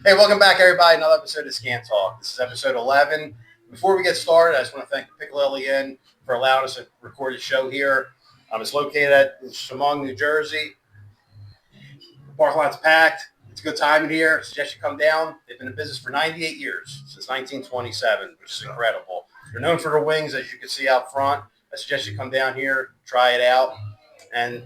Hey, welcome back, everybody. Another episode of Scan Talk. This is episode 11. Before we get started, I just want to thank the Piccolo Inn for allowing us to record the show here. It's located at Chemung, New Jersey. The parking lot's packed. It's a good time in here. I suggest you come down. They've been in business for 98 years, since 1927, which is incredible. They're known for their wings, as you can see out front. I suggest you come down here, try it out, and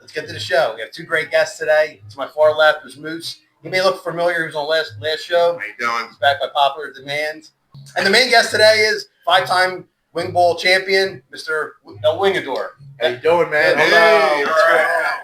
let's get to the show. We have two great guests today. To my far left is Moose. He may look familiar. He was on last show. How you doing? He's back by popular demand. And the main guest today is five-time Wing Bowl champion, Mr. Wingador. How you doing, man? Hey, Hello. all right.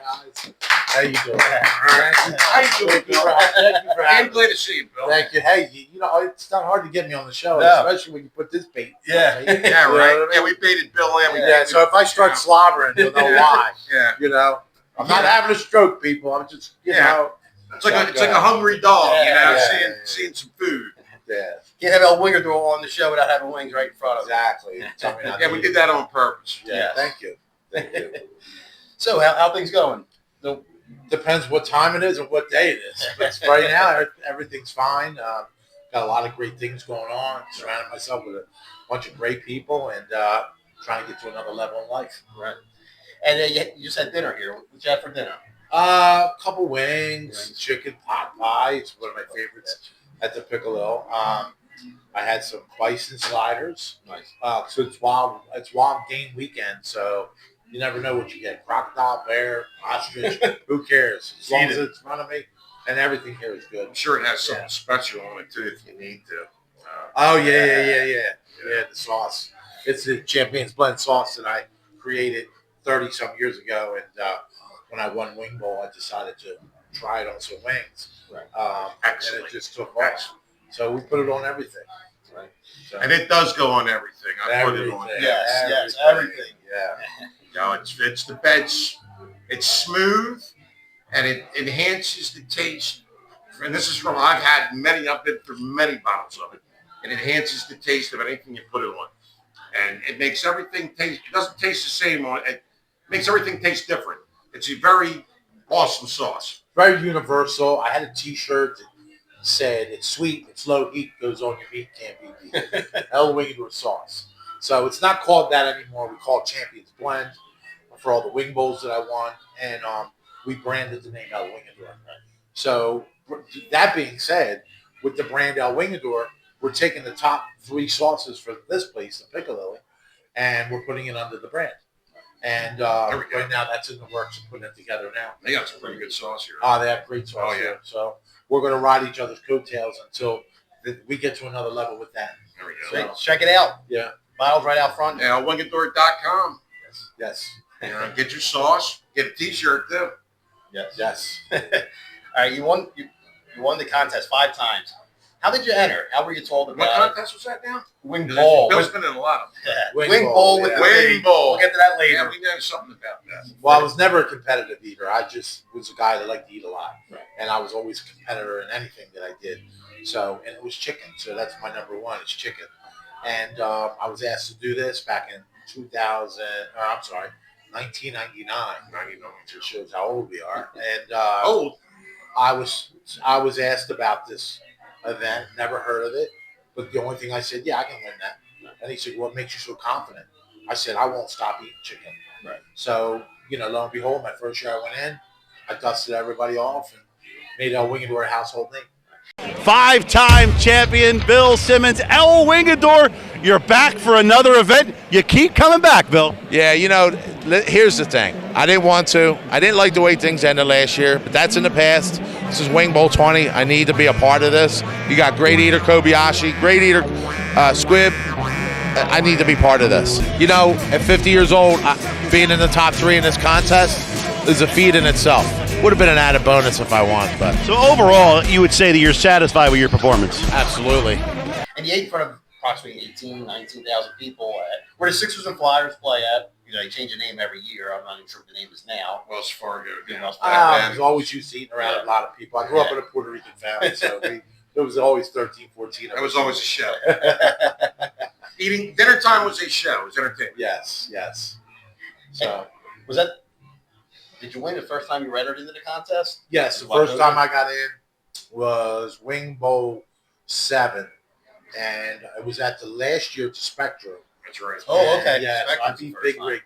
How you doing? How you doing, Bill? Thank you for I'm having me. glad to see you, Bill. Thank you. Hey, you know, it's not hard to get me on the show, No. especially when you put this bait. Yeah. Yeah, You know right. what I Yeah, mean? we baited Bill in. Yeah, so if I start slobbering, you'll know why. Yeah. You know? I'm not having a stroke, people. I'm just, you Yeah. know. It's like a hungry dog, you know, Yeah. seeing some food. Yeah, Can't have El Wingador on the show without having wings right in front of him. exactly. Tell me not Yeah, to we eat. did that on purpose. Yeah, Yes. thank you. Thank you. So, how things going? Depends what time it is and what day it is. But right now, everything's fine. Got a lot of great things going on. Surrounded myself with a bunch of great people and trying to get to another level in life. Right. And you just had dinner here. What you had for dinner? A couple wings, chicken pot pie. It's one of my favorites at the Piccolo. I had some bison sliders. Nice. So it's wild game weekend, so you never know what you get. Crocodile, bear, ostrich, who cares? As long as it's in front of me, and everything here is good. I'm sure it has something special on it, too, if you need to. Oh, yeah. The sauce. It's the Champion's Blend sauce that I created 30-some years ago, and when I won Wing Bowl, I decided to try it on some wings. Right. And it just took off. So we put it on everything. Right. So, And it does go on everything. I put it on. everything. Yes, everything. Yeah. You know, it's the beds. It's smooth, and it enhances the taste. And this is from I've been through many bottles of it. It enhances the taste of anything you put it on, and it makes everything taste. It doesn't taste the same on. It makes everything taste different. It's a very awesome sauce. Very universal. I had a T-shirt that said, "It's sweet, it's low heat, goes on your meat, can't be beat." El Wingador sauce. So it's not called that anymore. We call it Champion's Blend for all the wing bowls that I won, and we branded the name El Wingador. So that being said, with the brand El Wingador, we're taking the top 3 sauces for this place, the Piccolo, and we're putting it under the brand. And There we go. right now, that's in the works of putting it together now. They got some pretty good sauce here. They have great sauce Oh, yeah. here. So we're going to ride each other's coattails until we get to another level with that. There we go. So check it out. Yeah. Bottles right out front. Now, Wingador.com. Yes. You know, get your sauce. Get a T-shirt too. Yes. Yes. All right, you won the contest 5 times. How did you enter? How were you told What about contest was that now? it? Wing Bowl. Bill's been in a lot of them. Wing Wing Bowl Bowl, with yeah. the Wing baby. Bowl. We'll get to that later. Yeah, we know something about that. Well, I was never a competitive eater. I just was a guy that liked to eat a lot. Right. And I was always a competitor in anything that I did. So, and it was chicken. So that's my number one, is chicken. And I was asked to do this back in 1999. Which shows how old we are. And Old. I was asked about this event, never heard of it, but the only thing I said, yeah, I can win that. And he said, what makes you so confident? I said, I won't stop eating chicken. Right. So, lo and behold, my first year I went in, I dusted everybody off and made El Wingador a household name. 5-time champion Bill Simmons, El Wingador, you're back for another event. You keep coming back, Bill. Yeah, here's the thing. I didn't want to. I didn't like the way things ended last year, but that's in the past. This is Wing Bowl 20. I need to be a part of this. You got great eater Kobayashi, great eater Squib. I need to be part of this. At 50 years old, being in the top 3 in this contest is a feat in itself. Would have been an added bonus if I won, but So overall, you would say that you're satisfied with your performance. absolutely. And you ate in front of approximately 19,000 people where the Sixers and Flyers play at. They change the name every year. I'm not even sure what the name is now. Wells Fargo. Yeah. I was always used to eating around a lot of people. I grew up in a Puerto Rican family, so it was always 13, 14. That was always a show. Eating dinner time was a show. It was entertainment. Yes. So, Did you win the first time you entered into the contest? yes, the first time I got in, was Wing Bowl 7, and it was at the last year to Spectrum. That's right. Oh, okay. Yeah, so I Spectrum's beat the first Big time. Rig,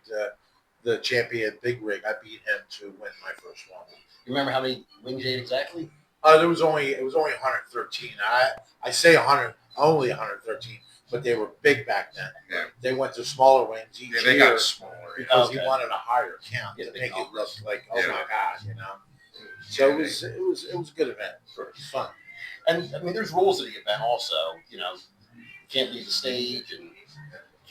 the champion, Big Rig. I beat him to win my first one. You remember how many wings you ate exactly? It was only 113. I say 100, only 113, but they were big back then. Yeah. They went to smaller wings each Yeah, they year got smaller. because Okay. he wanted a higher count Yeah, to big make it look numbers. like, oh Yeah. my god, you know. So it was a good event. It was fun. And I mean, there's rules to the event also. You know, you can't leave the stage and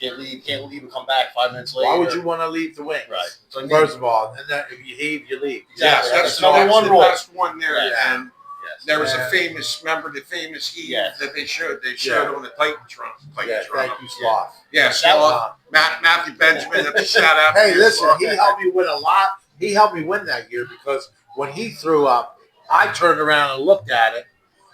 can't leave and come back 5 minutes later. Why would you want to leave the wings? Right. So, First of all, and then if you leave, you leave. Exactly. Yes, that's number one the rule. best one there. Yeah. And Yes. there was Yeah. a famous, remember the famous heat Yes. that they showed? They showed on the Titantron. Yeah, thank you, Sloth. Yeah, That Sloth. Matthew Benjamin, that's a shout out. Hey, to you, listen, Sloth. he helped me win a lot. He helped me win that year because when he threw up, I turned around and looked at it,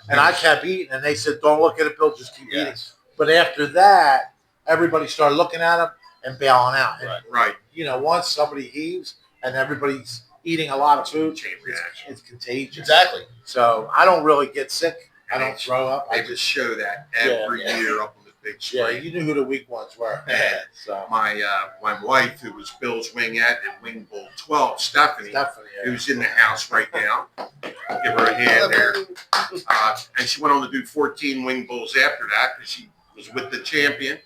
and I kept eating, and they said, "Don't look at it, Bill. Just keep eating." Yes. But after that, everybody started looking at him and bailing out. And, Right. Right. you know, once somebody heaves and everybody's eating a lot of food, Chain reaction. it's contagious. Exactly. So I don't really get sick. I don't throw up. They I would just, show that every Yeah. year up on the big yeah, screen. you knew who the weak ones were. Yeah. So My wife, who was Bill's wingette at Wing Bowl 12, Stephanie, definitely. Yeah. who's in the house right now. Give her a hand there. And she went on to do 14 Wing Bowls after that because she was with the champion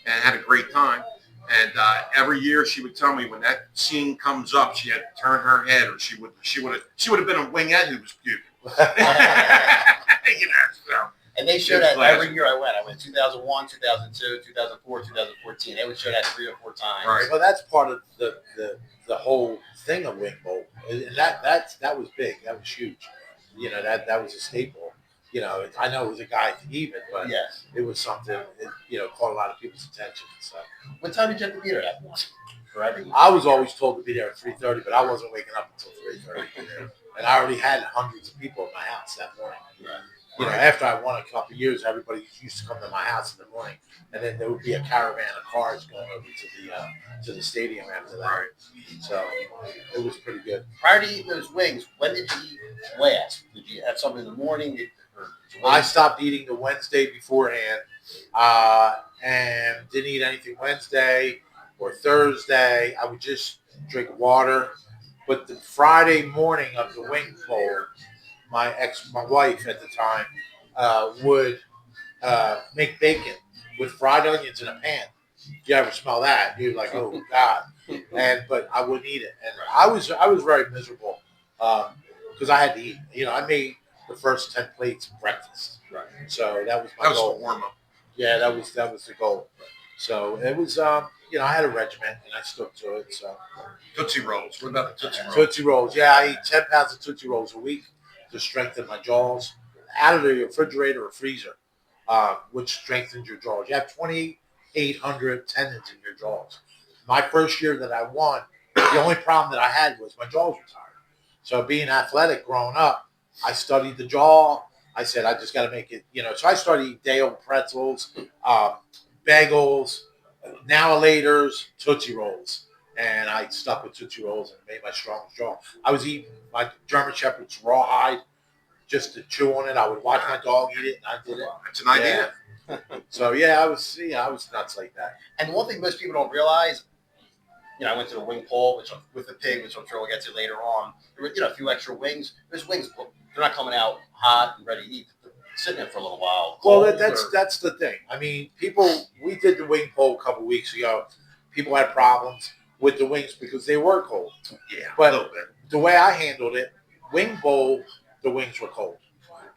and had a great time. And every year she would tell me when that scene comes up, she had to turn her head, or she would have been a wingette who was puking. You know, so. And they showed It's that classic. every year I went. I went 2001, 2002, 2004, 2014. They would show that 3 or 4 times. Right. Well, that's part of the whole thing of Wing Bowl, and that was big. That was huge. You know, that was a staple. You know, I know it was a guy to even, but Yes. it was something that, you know, caught a lot of people's attention. So What time did you have to be there that morning? For everyone. I was always told to be there at 3:30, but I wasn't waking up until 3:30. And I already had hundreds of people in my house that morning. Right. You know, after I won a couple of years, everybody used to come to my house in the morning, and then there would be a caravan of cars going over to the stadium after that. Right. So it was pretty good. Prior to eating those wings, when did you eat last? Did you have something in the morning? Did you I wait? stopped eating the Wednesday beforehand, and didn't eat anything Wednesday or Thursday. I would just drink water. But the Friday morning of the wing bowl, my wife at the time, would make bacon with fried onions in a pan. If you ever smell that, you're like, oh God. But I wouldn't eat it, and I was very miserable because I had to eat. You know, I made the first 10 plates breakfast. Right. So that was my That was goal. a warm up. Yeah, that was the goal. So it was, you know, I had a regiment and I stuck to it. So Tootsie Rolls. What about the Tootsie Rolls? Tootsie Rolls, yeah, I eat 10 pounds of Tootsie Rolls a week to strengthen my jaws. Out of the refrigerator or freezer, which strengthens your jaws. You have 2,800 tendons in your jaws. My first year that I won, the only problem that I had was my jaws were tired. So being athletic growing up, I studied the jaw. I said, I just got to make it, you know. So I started eating day-old pretzels, bagels, now-a-laters, Tootsie Rolls. And I stuck with Tootsie Rolls and made my strongest jaw. I was eating my German Shepherd's rawhide just to chew on it. I would watch my dog eat it, and I did it. That's an idea. So yeah, I was nuts like that. And one thing most people don't realize, you know, I went to the wing pole, with the pig, which I'm sure we'll get to later on. There were, you know, a few extra wings. Those wings, they're not coming out hot and ready to eat. They're sitting there for a little while. Well, cold that's the thing. I mean, we did the wing pole a couple weeks ago. People had problems with the wings because they were cold. Yeah, But a little bit. the way I handled it, wing bowl, the wings were cold.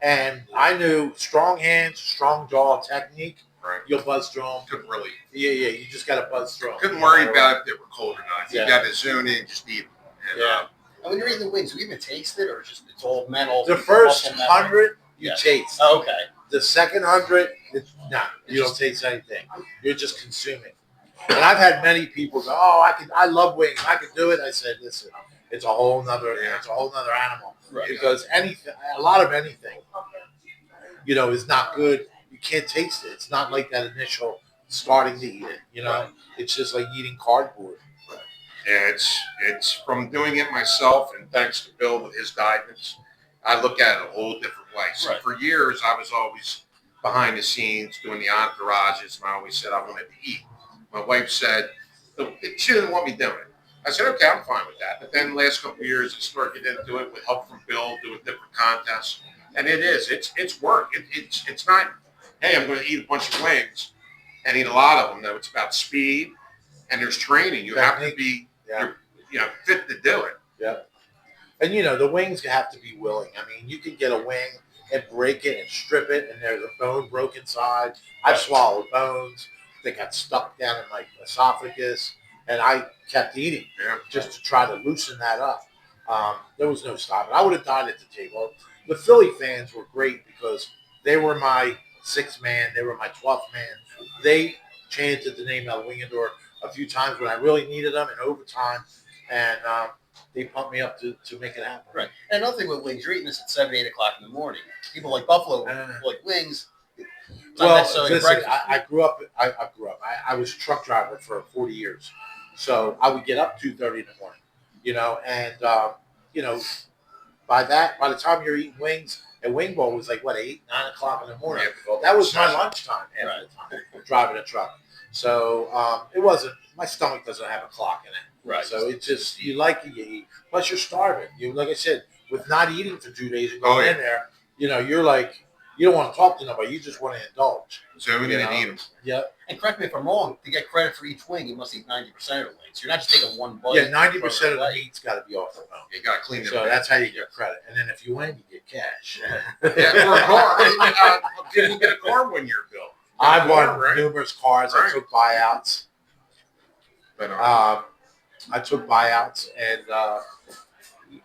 And I knew strong hands, strong jaw technique, Right. you'll buzz through them. Couldn't really. Yeah, you just got to buzz through them. Couldn't worry about if they were cold or not. Yeah. You got to zone in, just eat them. And, Yeah. And when you're eating the wings, do you even taste it, or just it's all mental? The first muscle memory? 100, you Yeah. taste. Oh, okay. The second 100, you don't taste anything. You're just consuming. And I've had many people go, "Oh, I love wings. I can do it." I said, "Listen, it's a whole nother animal Right. because a lot of anything, you know, is not good. You can't taste it. It's not like that initial starting to eat it. You know, it's just like eating cardboard." Yeah, it's from doing it myself, and thanks to Bill with his guidance I look at it a whole different way. So Right. for years, I was always behind the scenes doing the entourages, and I always said I wanted to eat. My wife said she didn't want me doing it. I said, okay, I'm fine with that. But then the last couple of years, I started getting into it with help from Bill, doing different contests, and it's work. It's not, hey, I'm going to eat a bunch of wings and eat a lot of them. No, it's about speed, and there's training. You have to be fit to do it. Yeah. And the wings have to be willing. I mean, you can get a wing and break it and strip it, and there's a bone broken inside. I've swallowed bones. They got stuck down in my esophagus, and I kept eating just to try to loosen that up. There was no stopping. I would have died at the table. The Philly fans were great because they were my sixth man. They were my 12th man. They chanted the name El Wingador a few times when I really needed them in overtime, and they pumped me up to make it happen. Right. And another thing with wings, you're eating this at 7, 8 o'clock in the morning. People like Buffalo like wings. Well, listen, I grew up. I was a truck driver for 40 years, so I would get up 2:30 in the morning. And by the time you're eating wings, a wing bowl was like 8, 9 o'clock in the morning. That was my lunchtime after the time driving a truck. So it wasn't. My stomach doesn't have a clock in it. Right. So it's just you like it, you eat. Plus you're starving. Like I said, with not eating for 2 days and going in there, you're like. You don't want to talk to nobody. You just want to indulge. So we didn't eat them. Yep. And correct me if I'm wrong. To get credit for each wing, you must eat 90% of the wings. You're not just taking one bite. Yeah, 90% of the meat's got to be off the bone. You got to clean it. So that's how you get credit. And then if you win, you get cash. Yeah, or a car. Did you get a car when you're Bill? I've won numerous cars. Right. I took buyouts. But, I took buyouts, and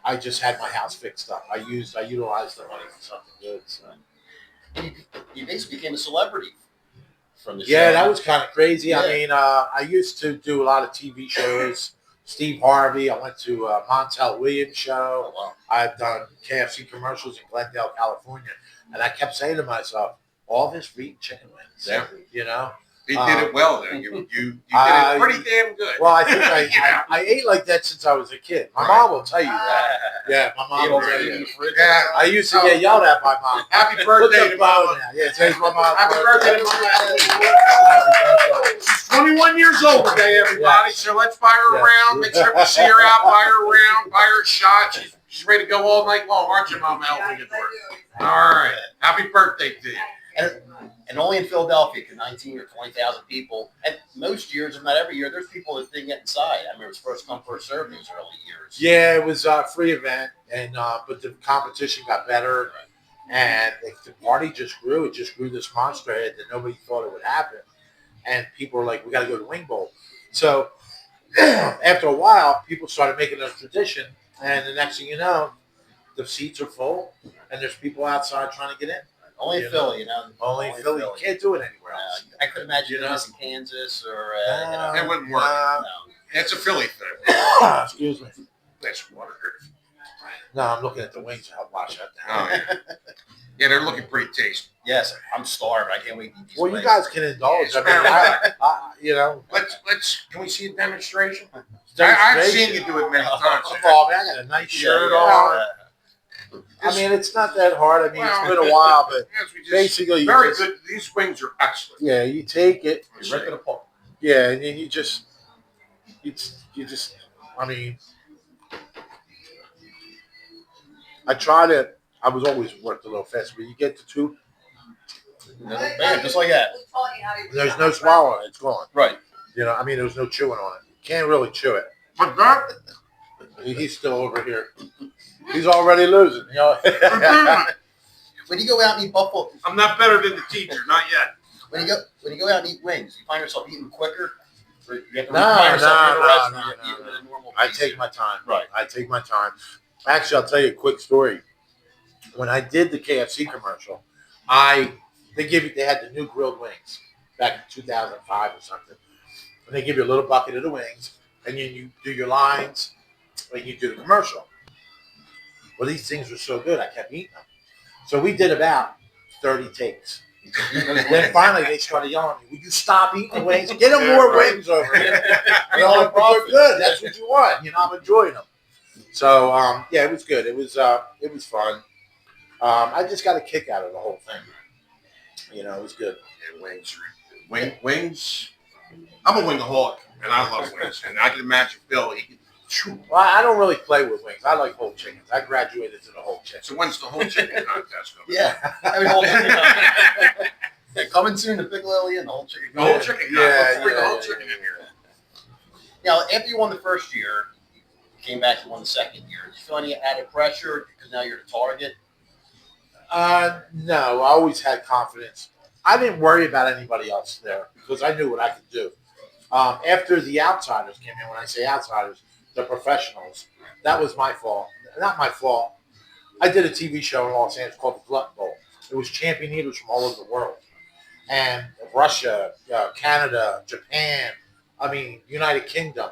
I just had my house fixed up. I utilized the money for something good. So. You basically became a celebrity from the show. Yeah, that was kind of crazy. Yeah. I mean, I used to do a lot of TV shows. Steve Harvey. I went to Montel Williams show. Oh, wow. I've done KFC commercials in Glendale, California. And I kept saying to myself, all this free chicken wings. Yeah. He did it well, though. You did it pretty damn good. Well, I think I ate like that since I was a kid. My mom will tell you that. Yeah, my mom will tell you. Yeah. I used to get yelled at by mom. Happy birthday to Mama. Yeah, today's my mom's Happy birthday to Mama. 21 years old today, everybody. So let's buy her around. Make sure we see her out. Buy her around. Buy her a shot. She's ready to go all night long, aren't you, Mama? All right. Happy birthday to you. And only in Philadelphia can 19 or 20,000 people. And most years, if not every year, there's people that didn't get inside. I remember it was first come, first served in those early years. Yeah, it was a free event, and but the competition got better, and the party just grew. It just grew this monster head that nobody thought it would happen. And people were like, we got to go to Wing Bowl. So after a while, people started making it a tradition, and the next thing you know, the seats are full, and there's people outside trying to get in. Only in Philly, Only in Philly. You can't do it anywhere else. I could imagine this in Kansas or... It wouldn't work. No. It's a Philly thing. Excuse me. Nice water here. No, I'm looking at the wings. I'll wash that down. Oh, yeah. Yeah, they're looking pretty tasty. Yes, I'm starved. I can't wait to eat these Well, wings. you guys can indulge. I mean, Let's. Can we see a demonstration? I've seen you do it many times. Oh, man, I got a nice shirt on. I mean, it's not that hard. I mean, it's been a while, but basically, very good. These wings are excellent. Yeah, you take it. You rip it apart. Yeah, and you just. I mean, I was always worked a little fast, but you get to two. Man, just like that. There's no swallowing. It's gone. Right. I mean, there's no chewing on it. You can't really chew it. But that, He's still over here. He's already losing. When you go out and eat buffalo, I'm not better than the teacher, not yet. when you go out and eat wings, you find yourself eating quicker. Or you have to No, find yourself in a no, restaurant no. eating at a normal I pace. take my time. Right. I take my time. Actually, I'll tell you a quick story. When I did the KFC commercial, they had the new grilled wings back in 2005 or something. And they give you a little bucket of the wings, and then you do your lines, and you do the commercial. Well, these things were so good, I kept eating them. So we did about 30 takes. Then finally they started yelling at me, will you stop eating the wings? Get them more wings over here. They're good. That's what you want. I'm enjoying them. So, yeah, it was good. It was fun. I just got a kick out of the whole thing. You know, it was good. Yeah, wings. I'm a wingaholic, and I love wings. And I can imagine Bill. He can. Well, I don't really play with wings. I like whole chickens. I graduated to the whole chicken. So when's the whole chicken contest coming? Yeah. I mean, whole chicken. Yeah, coming soon to Pickle Ellie and the whole chicken. The whole chicken contest. Let's bring the whole chicken in here. Now, after you won the first year, you came back and won the second year. Did you feel any added pressure because now you're the target? No, I always had confidence. I didn't worry about anybody else there because I knew what I could do. After the outsiders came in, when I say outsiders, the professionals, that was my fault. Not my fault. I did a TV show in Los Angeles called The Glut Bowl. It was champion eaters from all over the world. And Russia, Canada, Japan, United Kingdom.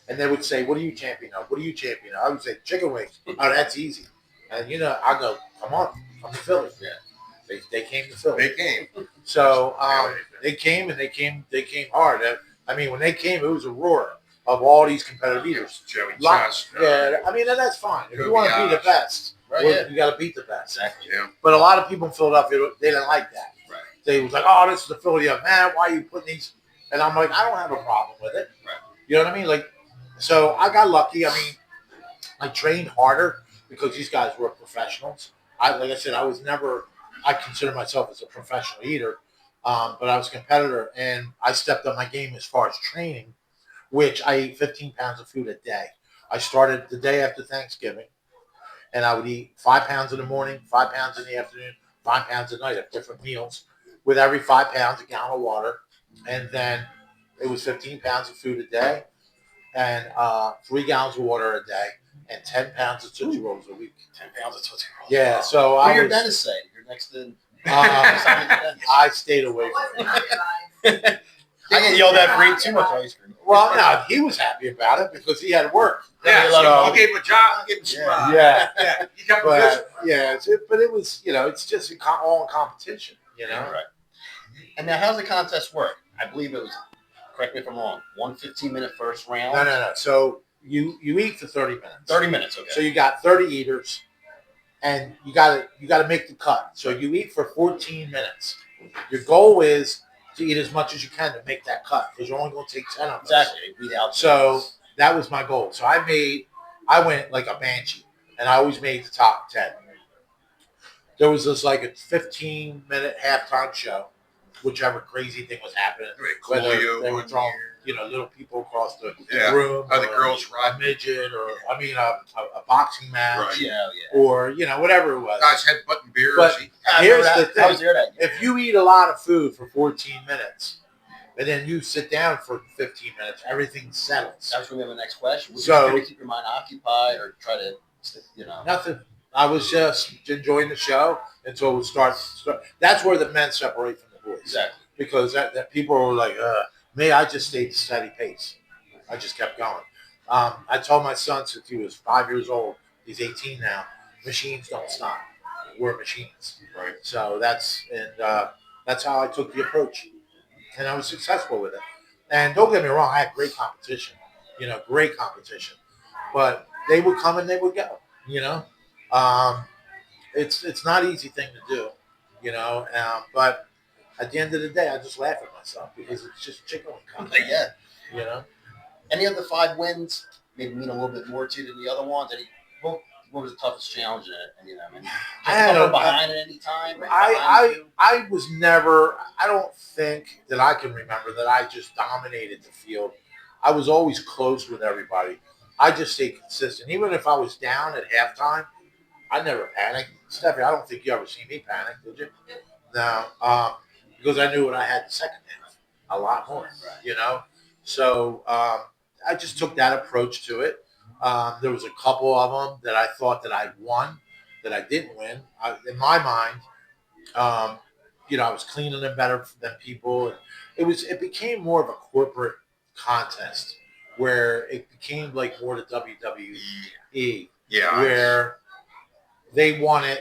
And they would say, what are you champion of? What are you champion of? I would say, chicken wings. Oh, that's easy. And, I go, come on, I'm to Philly. Yeah. They came to Philly. They came. So they came and they came hard. When they came, it was a roar of all these competitive eaters. Joey Lots, and that's fine. If you want to be the best, you got to beat the best. Exactly. Yeah. But a lot of people in Philadelphia, they didn't like that. Right. They was like, oh, this is the Philadelphia, man, why are you putting these? And I'm like, I don't have a problem with it. Right. You know what I mean? Like, so I got lucky. I trained harder because these guys were professionals. Like I said, I consider myself as a professional eater, but I was a competitor, and I stepped up my game as far as training, which I ate 15 pounds of food a day. I started the day after Thanksgiving, and I would eat 5 pounds in the morning, 5 pounds in the afternoon, 5 pounds at night at different meals. With every 5 pounds, a gallon of water, and then it was 15 pounds of food a day, and 3 gallons of water a day, and 10 pounds of Tootsie Rolls a week. 10 pounds of Tootsie Rolls. Yeah, so What did your dentist say? You're next in. I stayed away from it. I get yelled at for eating too much ice cream. Well, no, he was happy about it because he had work. Yeah, so, you gave him a job, you gave him some. Yeah. You kept him busy. But it was, it's just all in competition, Right. And now, how's the contest work? I believe it was, correct me if I'm wrong, 1 15-minute first round? No. So you eat for 30 minutes. 30 minutes, okay. So you got 30 eaters, and you got to make the cut. So you eat for 14 minutes. Your goal is to eat as much as you can to make that cut because you're only going to take 10 of them. Exactly. So that was my goal. So I went like a banshee, and I always made the top 10. There was this like a 15-minute halftime show, whichever crazy thing was happening. Whether they were throwing, little people across the room, or the girls a midget, or a boxing match, right. Yeah. or whatever it was. Guys headbutting beers. But here's the thing: I was there that year. if you eat a lot of food for 14 minutes, and then you sit down for 15 minutes, everything settles. That was going to be my next question. Was So- you to keep your mind occupied or try to, Nothing. I was just enjoying the show until we start. That's where the men separate from the boys. Exactly. Because that people were like, me, I just stayed at a steady pace. I just kept going. I told my son since he was 5 years old, he's 18 now, machines don't stop. We're machines. Right. So that's how I took the approach. And I was successful with it. And don't get me wrong, I had great competition. Great competition. But they would come and they would go, It's not an easy thing to do, but at the end of the day, I just laugh at myself because it's just chicken wing company. Yeah. Any of the 5 wins maybe mean a little bit more to you than the other ones? What was the toughest challenge in it? I had come behind at any time? I was never. I don't think that I can remember that I just dominated the field. I was always close with everybody. I just stayed consistent, even if I was down at halftime. I never panicked. Stephanie, I don't think you ever seen me panic, did you? No, because I knew what I had the second half, a lot more, So I just took that approach to it. There was a couple of them that I thought that I won, that I didn't win. In my mind, I was cleaner and better than people. It became more of a corporate contest where it became like more the WWE. Yeah. Where they wanted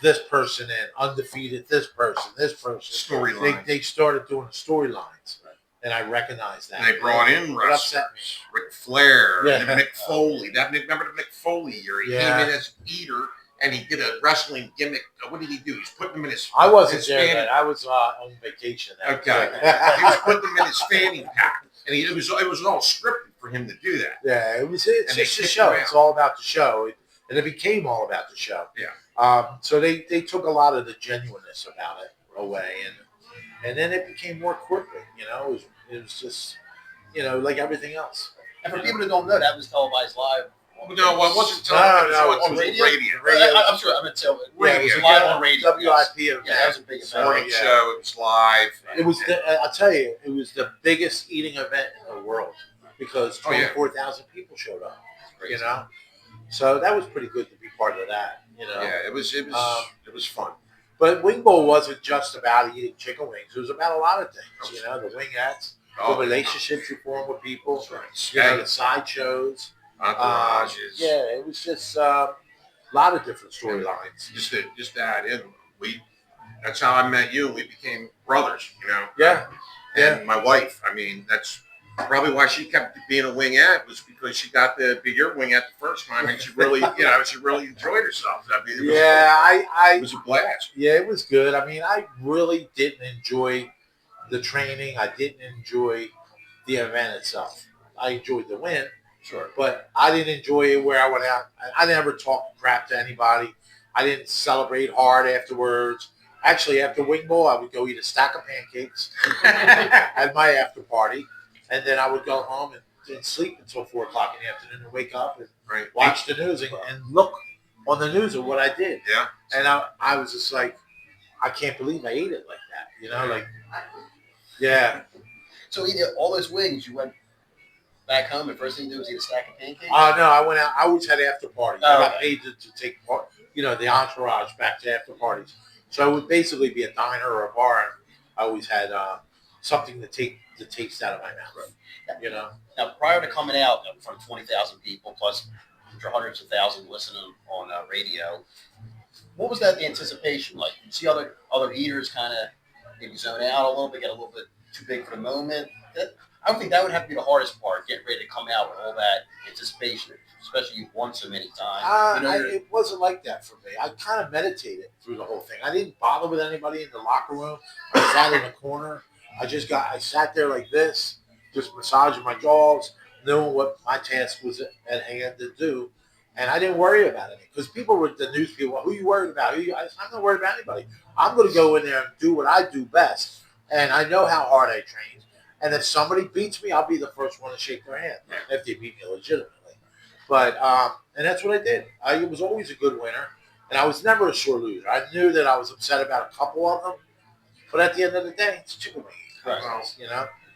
this person in, undefeated, this person. Storylines. They started doing storylines, and I recognized that. And they brought in It wrestlers. upset me. Ric Flair, Yeah. and Mick Foley. Remember the Mick Foley year? He came in as an eater, and he did a wrestling gimmick. What did he do? He's putting them in his. I wasn't his there. fanny- Then. I was on vacation. Then. Okay, he was putting them in his fanny pack, and it was all scripted for him to do that. Yeah, it's And they just a kicked show. him out. It's all about the show, and it became all about the show. Yeah. So they took a lot of the genuineness about it away, and then it became more corporate. It was just like everything else. And for people that don't know, that was televised live. No, well, it wasn't No, television. no, it was on radio. radio. I'm sure. I meant to. Yeah, It was Radio, live yeah. on radio. WIP yes. event. Yeah, that was a big event. Morning yeah. show. It was live. It was. I'll tell you, it was the biggest eating event in the world because Oh, yeah. 24,000 people showed up. Crazy. So that was pretty good to be part of that. Yeah, it was fun. But Wing Bowl wasn't just about eating chicken wings. It was about a lot of things. The wingettes, the relationships you form with people, That's right. the sideshows. Entourages. Yeah, it was just a lot of different storylines. Just to add in, that's how I met you. We became brothers, Yeah, And my wife, I mean, that's probably why she kept being a wingette, was because she got to be your wingette the first time, and she really, she really enjoyed herself. I mean, it was a blast. Yeah, it was good. I mean, I really didn't enjoy the training. I didn't enjoy the event itself. I enjoyed the win. Sure. But I didn't enjoy it where I went out. I never talked crap to anybody. I didn't celebrate hard afterwards. Actually, after Wing Bowl, I would go eat a stack of pancakes at my after party. And then I would go home and sleep until 4 o'clock in the afternoon and wake up and watch the news and look on the news at what I did. Yeah. And I was just like, I can't believe I ate it like that. Yeah. So eating all those wings, you went back home and first thing you did was eat a stack of pancakes? No, I went out. I always had after parties. I got okay. paid to take part, the entourage back to after parties. So it would basically be a diner or a bar. And I always had something to take the taste out of my mouth. Now, prior to coming out in front of 20,000 people, plus hundreds of thousands listening on radio, what was that the anticipation like? You see other eaters kind of maybe zone out a little bit, get a little bit too big for the moment. I don't think that would have to be the hardest part, getting ready to come out with all that anticipation, especially you've won so many times. It wasn't like that for me. I kind of meditated through the whole thing. I didn't bother with anybody in the locker room. I sat in the corner. I sat there like this, just massaging my jaws, knowing what my task was at hand to do. And I didn't worry about it because the news people, who you worried about? I'm not worried about anybody. I'm going to go in there and do what I do best. And I know how hard I trained. And if somebody beats me, I'll be the first one to shake their hand if they beat me legitimately. But, and that's what I did. I was always a good winner. And I was never a sore loser. I knew that I was upset about a couple of them. But at the end of the day, it's chicken wings. Right.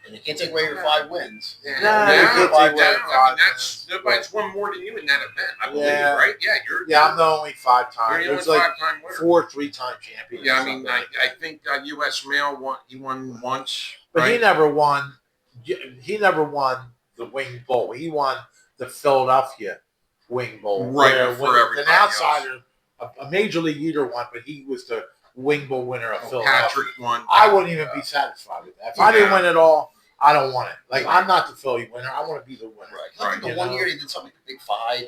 And you can't take away your 5 wins. No, you can't take that. away I mean, five nobody's won more than you in that event. I believe, Yeah. right? Yeah, I'm the only 5-time. You're There's the only like 5-time winner. 4 3-time champions. Yeah, or I mean, something like I that. think U.S. Male won once. But right? he never won. He never won the Wing Bowl. He won the Philadelphia Wing Bowl. Right, where for everybody an outsider, a major league eater won, but he was the Wing Bowl winner of Philadelphia. Patrick won. I wouldn't even be satisfied with that. If I didn't win it all, I don't want it. Like, I'm not the Philly winner. I want to be the winner. Right. I think the one year they did something like the Big Five.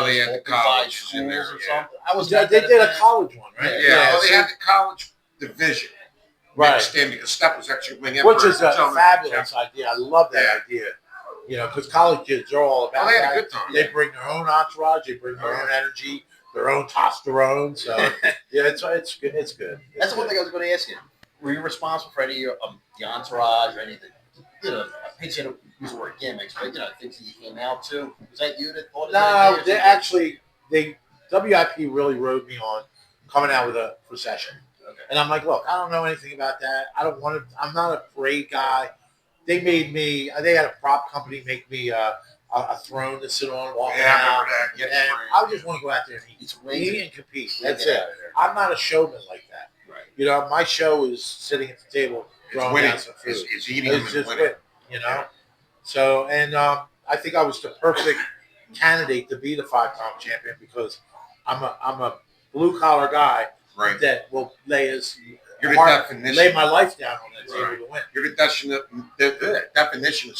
They had the college in there, or yeah. something. I was They did a college one, right? Yeah, well, they had the college division. Right. Mixed in because Steph was actually wing Which is a television fabulous idea. I love that idea. Because college kids are all about Well, they had that. a good time. They bring their own entourage. They bring their own energy, their own testosterone. So, yeah, it's good. It's good. That's the one thing I was going to ask you. Were you responsible for any of the entourage or anything? I hate to use the word gimmicks, but things that you came out to. Was that you that thought of that? No, they actually, WIP really rode me on coming out with a procession. Okay. And I'm like, look, I don't know anything about that. I don't want to. I'm not a parade guy. They had a prop company make me a throne to sit on, walking Yeah, I out. remember that. Yes, And right. I just want to go out there and eat and compete. That's Get it. out of there. I'm not a showman like that. Right. My show is sitting at the table, It's throwing winning. down some food. It's eating them It's and just winning. win, So, and I think I was the perfect candidate to be the 5-time champion because I'm a blue collar guy Right. that will You're the heart- definition. lay my life down on that table Right. to win. You're the definition,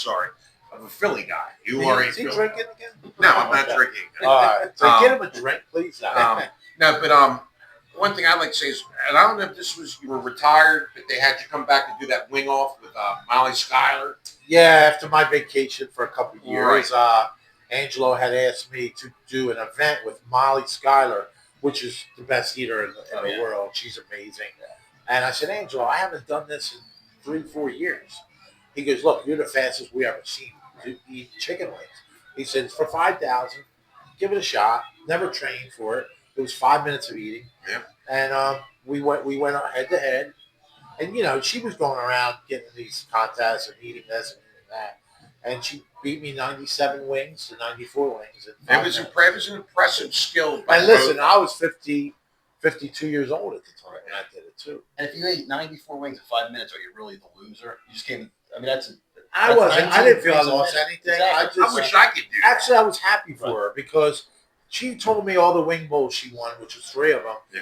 of a Philly guy. You are a Is he Philly. drinking again? No, I'm not Okay. drinking. All right. So get him a drink, please. Now, No, but one thing I'd like to say is, and I don't know if this was you were retired, but they had you come back and do that wing off with Molly Schuyler. Yeah, after my vacation for a couple of years, Angelo had asked me to do an event with Molly Schuyler, which is the best eater in the world. She's amazing. And I said, Angelo, I haven't done this in 3-4 years. He goes, look, you're the fastest we ever seen to eat chicken wings. He said, it's for 5,000. Give it a shot. Never trained for it. It was 5 minutes of eating. Yeah. And we went head to head. And, you know, she was going around getting these contests and eating this and eating that. And she beat me 97 wings to 94 wings. It was an impressive skill. And listen, I was 52 years old at the time when I did it too. And if you ate 94 wings in 5 minutes, are you really the loser? You just came. I mean, I wasn't. I didn't feel I lost anything. Exactly. I wish I could do that. Actually, I was happy for her because she told me all the wing bowls she won, which was 3 of them. Yeah.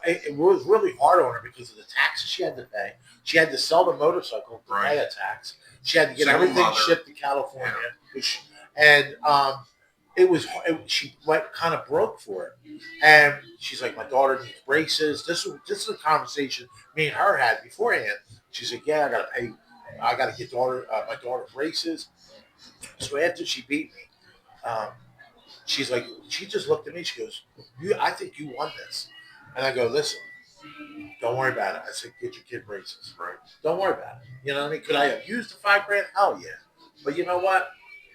It was really hard on her because of the taxes she had to pay. She had to sell the motorcycle to pay a tax. She had to get everything shipped to California, and she kind of broke for it. And she's like, my daughter needs braces. This is a conversation me and her had beforehand. She's like, yeah, I gotta get my daughter braces. So after she beat me, she's like, she just looked at me. She goes, I think you won this. And I go, listen, don't worry about it. I said, get your kid braces. Right. Don't worry about it. You know what I mean? Could I have used the $5,000? Hell yeah. But you know what?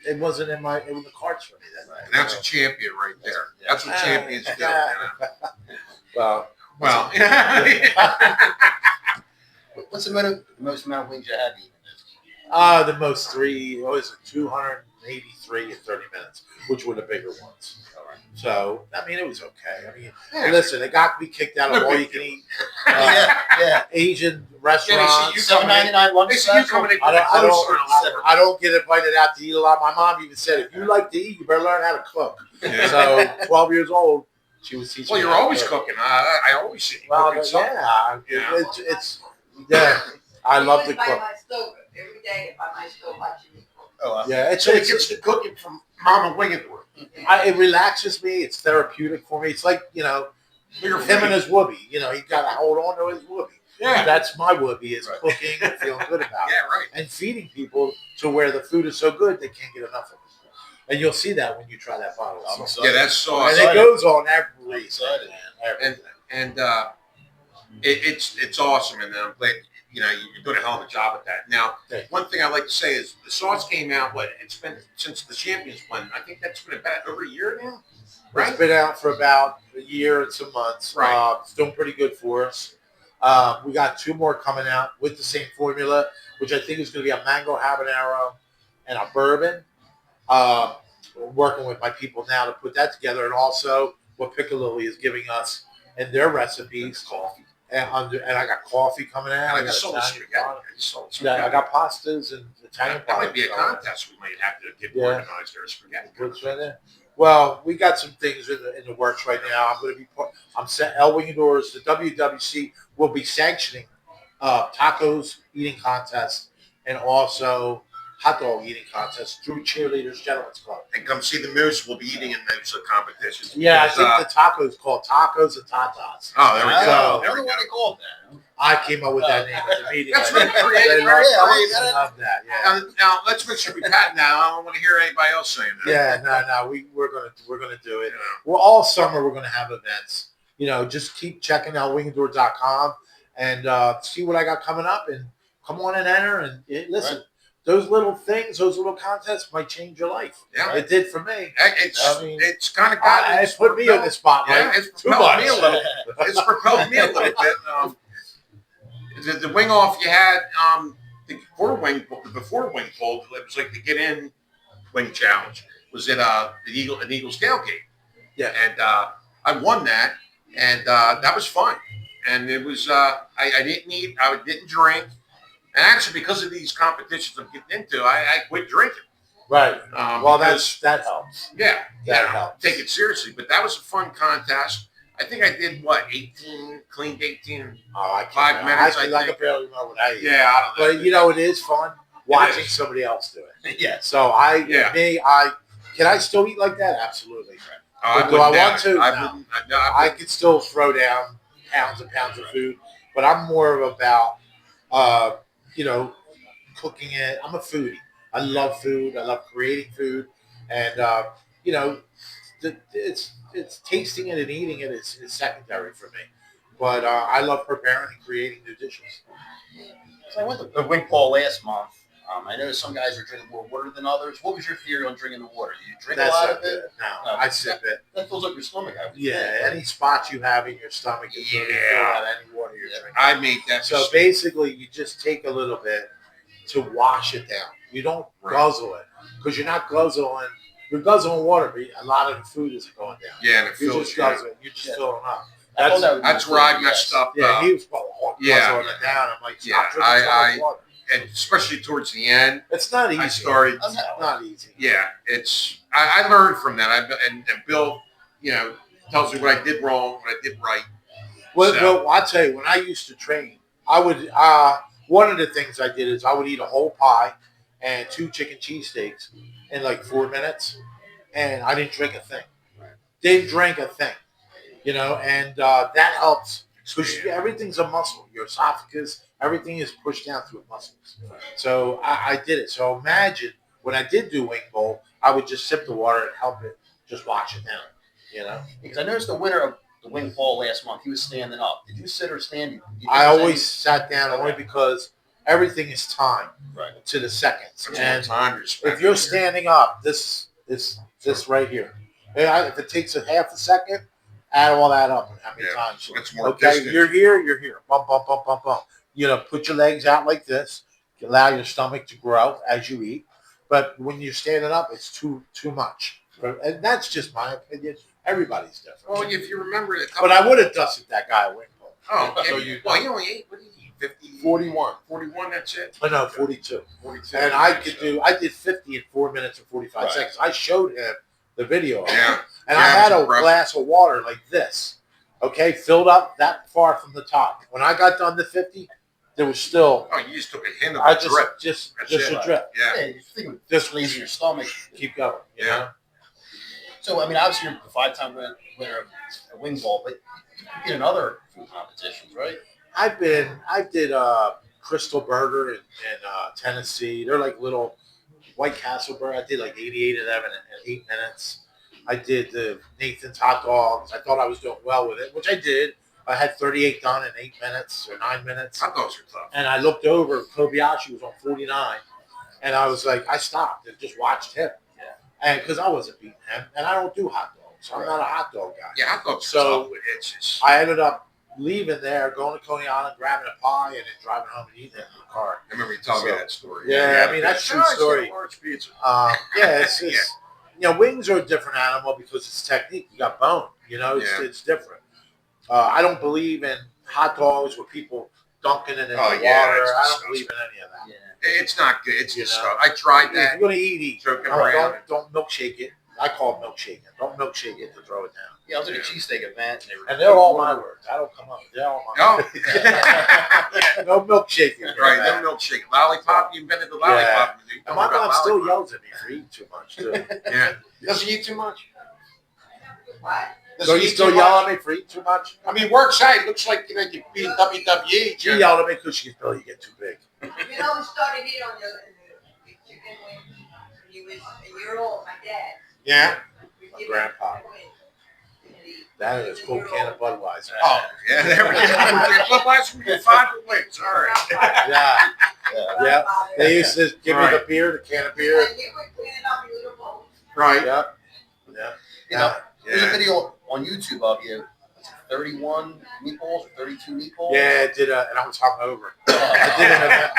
It wasn't in the cards for me that night. And that's a champion right there. That's what champions do. Well. What's the most amount of wings you have eaten? The most 283 in 30 minutes, which were the bigger ones. So, I mean, it was okay. I mean, listen, it got me kicked out of all you can eat Asian restaurants. $7.99 one special. I don't get invited out to eat a lot. My mom even said, if you like to eat, you better learn how to cook. Yeah. So, 12 years old, she was teaching me. Well, you're always cooking. I always see you cooking something. I love to cook. My stove every day by my stove watching me cook. Oh, yeah, So it gets the cooking from Mama Wingador. It relaxes me. It's therapeutic for me. It's like, you know, him and his whoopee. You know, he got to hold on to his whoopee. Yeah. That's my whoopee, is cooking and feeling good about it. Yeah, right. And feeding people to where the food is so good they can't get enough of it. And you'll see that when you try that bottle of sauce. Yeah, that's sauce. And it goes on everything. And it's awesome. And I'm glad, you know, you're doing a hell of a job at that. Now, one thing I like to say is the sauce came out, it's been since the Champions Blend. I think that's been about over a year now, right? It's been out for about a year and some months. Right. It's doing pretty good for us. We got 2 more coming out with the same formula, which I think is going to be a mango habanero and a bourbon. We're working with my people now to put that together, and also what Piccalilli is giving us in their recipes. Coffee. And I got coffee coming out. I got Italian I got pastas and Italian. That might be a contest. We might have to get organized there. Spaghetti. Well, we got some things in the works right now. I'm set. El Wingador's, the WWC will be sanctioning tacos eating contests and also hot dog eating contests through Cheerleaders Gentlemen's Club. And come see the Moose. We'll be eating in those competitions. Yeah, I think the tacos called Tacos and Tatas. Oh, there we go. Never want to call it that. I came up with that name at the meeting. That's really creative. I love that. Yeah. Now let's make sure we pat now. I don't want to hear anybody else saying that. Yeah, no, we're gonna do it. Well, all summer we're gonna have events. You know, just keep checking out wingador.com and see what I got coming up, and come on and enter and listen. Right. Those little things, those little contests might change your life. Yeah, it did for me. It's kind of got it put me in the spotlight. Yeah, it's propelled me a little. It's propelled me a little bit. The wing off you had before wing bowl, it was like the get in wing challenge. Was it an Eagles tailgate? Yeah, and I won that, and that was fun. And it was I didn't eat, I didn't drink, and actually because of these competitions I'm getting into, I quit drinking. Right. Well, that helps. Yeah, that helps. Take it seriously, but that was a fun contest. I think I did 18, cleaned 18 in 5 minutes. I can barely remember what I did. Yeah, I don't know. But you know, it is fun watching somebody else do it. Yeah. So can I still eat like that? Absolutely. But do I want to? I No. wouldn't. I could still throw down pounds and pounds of food, but I'm more of about, uh, you know, cooking it. I'm a foodie. I love food. I love creating food, and you know, it's tasting it and eating it is secondary for me. But I love preparing and creating new dishes. So I went to the wing ball last month. I noticed some guys are drinking more water than others. What was your theory on drinking the water? Do you drink That's a lot not of good. it? No, No. I sip it. That fills up your stomach. I would Yeah, think. any spots you have in your stomach is going to fill Yeah. out any water you're drinking. I made that. So mistake. basically, you just take a little bit to wash it down. You don't guzzle it because you're not guzzling. You're guzzling water, but a lot of the food isn't going down. Yeah, and it You're fills just you. guzzling. You're just filling up. I thought that would be That's the where I theory, messed yes. up. Yeah, he was Yeah. guzzling it down. I'm like, Yeah, stop drinking so much water. And especially towards the end, It's not easy. I started. I'm It's not easy. Yeah, I learned from that. And Bill, tells me what I did wrong, what I did right. Well, I'll tell you, when I used to train, I would, one of the things I did is I would eat a whole pie and 2 chicken cheesesteaks in like 4 minutes, and I didn't drink a thing. Didn't drink a thing, and that helps because everything's a muscle. Your esophagus, everything is pushed down through muscles. So I did it. So imagine when I did do wing bowl, I would just sip the water and help it just wash it down, Because I noticed the winner of the wing ball last month, he was standing up. Did you sit or stand? You I always sat down only because everything is timed Right. to the seconds. That's And more time you're spending if you're here. standing up, this right here. If it takes a half a second, add all that up and how many Yeah, times. so it's more Okay, distance. you're here, you're here. Bump, bump, bump, bump, bump. Put your legs out like this. Allow your stomach to grow as you eat. But when you're standing up, it's too much. And that's just my opinion. Everybody's different. Well, if you remember the But I would have dusted that guy a wing bowl. Oh, So yeah. Well, he only ate, what did he eat? 50? 41. 41, that's it? Oh, no, 42. 42. And I did 50 in 4 minutes and 45 Right. seconds. I showed him the video. of it. Yeah. And Yeah, I had it was a impressive. glass of water like this, filled up that far from the top. When I got done to 50, there was still, Oh, you just took a hint of I a drip. just That's a it. drip. Yeah. Yeah, you think it Just lays in your stomach. keep going. You Yeah. know? So, I mean, obviously you're the 5-time winner of a wing ball, but you compete in other food competitions, right? I did Crystal Burger in Tennessee. They're like little White Castle burger. I did like 88 of them in 8 minutes. I did the Nathan's hot dogs. I thought I was doing well with it, which I did. I had 38 done in 8 minutes or 9 minutes. Hot dogs are tough. And I looked over, Kobayashi was on 49, and I was like, I stopped and just watched him. Yeah. And because I wasn't beating him, and I don't do hot dogs. I'm not a hot dog guy. Yeah, hot dogs are So- tough, but it's just... I ended up leaving there, going to Coney Island, grabbing a pie, and then driving home and eating it in the car. I remember you telling me So- that story. Yeah, I mean, that's a true Oh, it's story. a large pizza. Yeah, it's just, wings are a different animal because it's technique. You got bone, Yeah. it's different. I don't believe in hot dogs with people dunking it in Oh, the yeah, water. it's I don't disgusting. believe in any of that. Yeah. It's not good. It's You just know? I tried If that. you're going to eat. Joking around. Don't milkshake it. I call it milkshaking. Don't milkshake it to throw it down. Yeah, I was at a cheesesteak event. And they're all my words. I don't come up. They're all my No. words. No milkshaking. Right, no milkshake. Lollipop, you invented the lollipop. You And don't my got mom still lollipop. yells at me for eating too much, too. Yeah. Does he eat too much? What? Does So he you eat still too yell much? at me for eating too much? I mean, works out. It looks like you beat WWE. She yelled at me because she thought you get too big. You know who started it on the chicken wings when he was a year old? My dad. Yeah. We My did grandpa. chicken wings. And he- That is a cool can of Budweiser. Oh, yeah. There we go. Flip last week, 5 wings. All right. Yeah. Yeah. They used to give me the Right. beer, the can of beer. And you would clean it up in little bowls. Right. Yep. Yeah. You know, there's a Yeah. video on YouTube of you. 31 meatballs or 32 meatballs. Yeah, I did, and I was hungover. I did an event.